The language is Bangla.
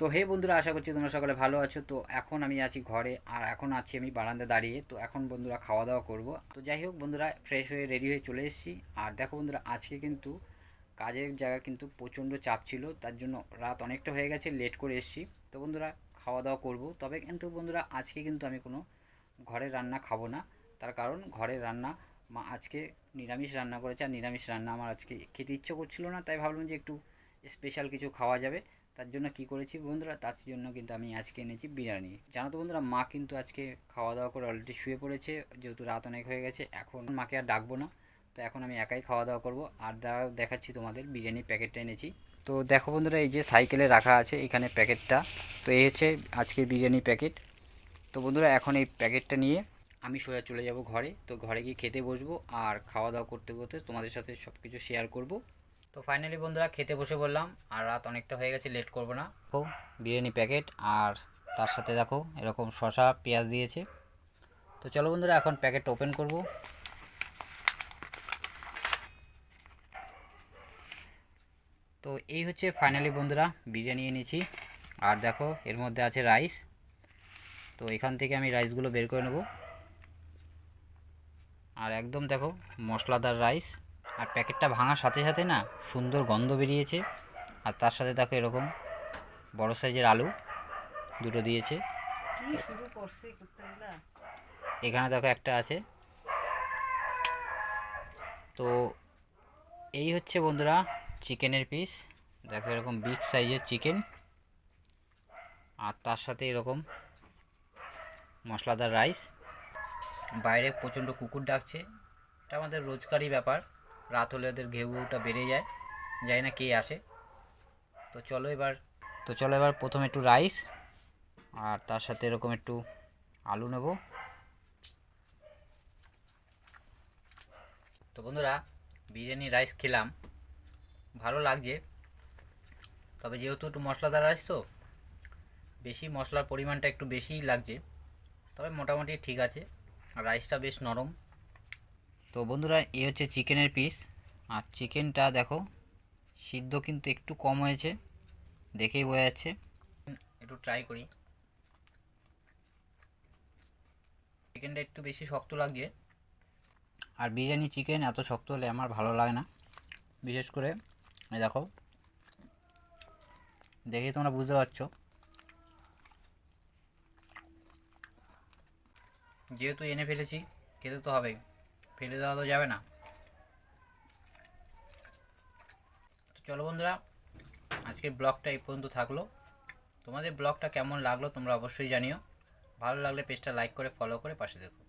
তো হে বন্ধুরা, আশা করছি তোমরা সকলে ভালো আছো। তো এখন আমি আছি ঘরে, আর এখন আছি আমি বারান্দা দাঁড়িয়ে। তো এখন বন্ধুরা খাওয়া দাওয়া করব। তো যাই হোক বন্ধুরা, ফ্রেশ হয়ে রেডি হয়ে চলে এসেছি। আর দেখো বন্ধুরা, আজকে কিন্তু কাজের জায়গা কিন্তু প্রচণ্ড চাপ ছিল, তার জন্য রাত অনেকটা হয়ে গেছে, লেট করে এসেছি। তো বন্ধুরা খাওয়া দাওয়া করব, তবে কিন্তু বন্ধুরা আজকে কিন্তু আমি কোনো ঘরের রান্না খাবো না। তার কারণ ঘরের রান্না মা আজকে নিরামিষ রান্না করেছে, আর নিরামিষ রান্না আমার আজকে খেতে ইচ্ছে করছিল না, তাই ভাবলাম যে একটু স্পেশাল কিছু খাওয়া যাবে। তার জন্য কি করেছি বন্ধুরা, তার জন্য কিন্তু আমি আজকে এনেছি বিরিয়ানি। জানো তো বন্ধুরা, মা কিন্তু আজকে খাওয়া দাওয়া করে অলরেডি শুয়ে পড়েছে, যেহেতু রাত অনেক হয়ে গেছে। এখন মাকে আর ডাকবো না, তো এখন আমি একাই খাওয়া দাওয়া করব। আর দেখাচ্ছি তোমাদের বিরিয়ানির প্যাকেটটা এনেছি। তো দেখো বন্ধুরা, এই যে সাইকেলে রাখা আছে এখানে প্যাকেটটা। তো এই হচ্ছে আজকে বিরিয়ানি প্যাকেট। তো বন্ধুরা এখন এই প্যাকেটটা নিয়ে আমি সোজা চলে যাব ঘরে। তো ঘরে গিয়ে খেতে বসবো, আর খাওয়া দাওয়া করতে করতে তোমাদের সাথে সব কিছু শেয়ার করব। তো ফাইনালি বন্ধুরা খেতে বসে বললাম, আর রাত অনেকটা হয়ে গেছে, লেট করব না। ও বিরিয়ানি প্যাকেট, আর তার সাথে দেখো এরকম শসা পেঁয়াজ দিয়েছে। তো চলো বন্ধুরা এখন প্যাকেটটা ওপেন করব। তো এই হচ্ছে ফাইনালি বন্ধুরা বিরিয়ানি এনেছি। আর দেখো এর মধ্যে আছে রাইস। তো এখান থেকে আমি রাইসগুলো বের করে নেব। আর একদম দেখো মশলাদার রাইস। আর প্যাকেটটা ভাঙার সাথে সাথে না সুন্দর গন্ধ বেরিয়েছে। আর তার সাথে দেখো এরকম বড় সাইজের আলু দুটো দিয়েছে। কি শুরু করছে কুত্তাগুলা। এখানে দেখো একটা আছে। তো এই হচ্ছে বন্ধুরা চিকেনের পিস। দেখো এরকম বিগ সাইজের চিকেন, আর তার সাথে এরকম মশলাদার রাইস। বাইরে প্রচণ্ড কুকুর ডাকছে, এটা আমাদের রোজকারই ব্যাপার। রাত হলে ওদের ঘেউ ঘেউটা বেড়ে যায়, জানি না কে আসে। তো চলো এবার প্রথমে একটু রাইস, আর তার সাথে এরকম একটু আলু নেব। তো বন্ধুরা বিরিয়ানি রাইস খেলাম, ভালো লাগছে। তবে যেহেতু একটু মশলাদার রাইস, তো বেশি মশলার পরিমাণটা একটু বেশিই লাগছে। তবে মোটামুটি ঠিক আছে, আর রাইসটা বেশ নরম। তো বন্ধুরা এই হচ্ছে চিকেনের পিস। আর চিকেনটা দেখো সিদ্ধ কিন্তু একটু কম হয়েছে, দেখেই বোঝা যাচ্ছে। একটু ট্রাই করি। চিকেনটা একটু বেশি শক্ত লাগছে, আর বিরিয়ানি চিকেন এত শক্ত হলে আমার ভালো লাগে না। বিশেষ করে এই দেখো, দেখেই তোমরা বুঝতে পারছো। যেহেতু এনে ফেলেছি, খেতে তো হবেই, ফেলে দেওয়া তো যাবে না। তো চলো বন্ধুরা, আজকের ব্লগটা এই পর্যন্ত থাকলো। তোমাদের ব্লগটা কেমন লাগলো তোমরা অবশ্যই জানিও। ভালো লাগলে পেজটা লাইক করে ফলো করে পাশে দেখো।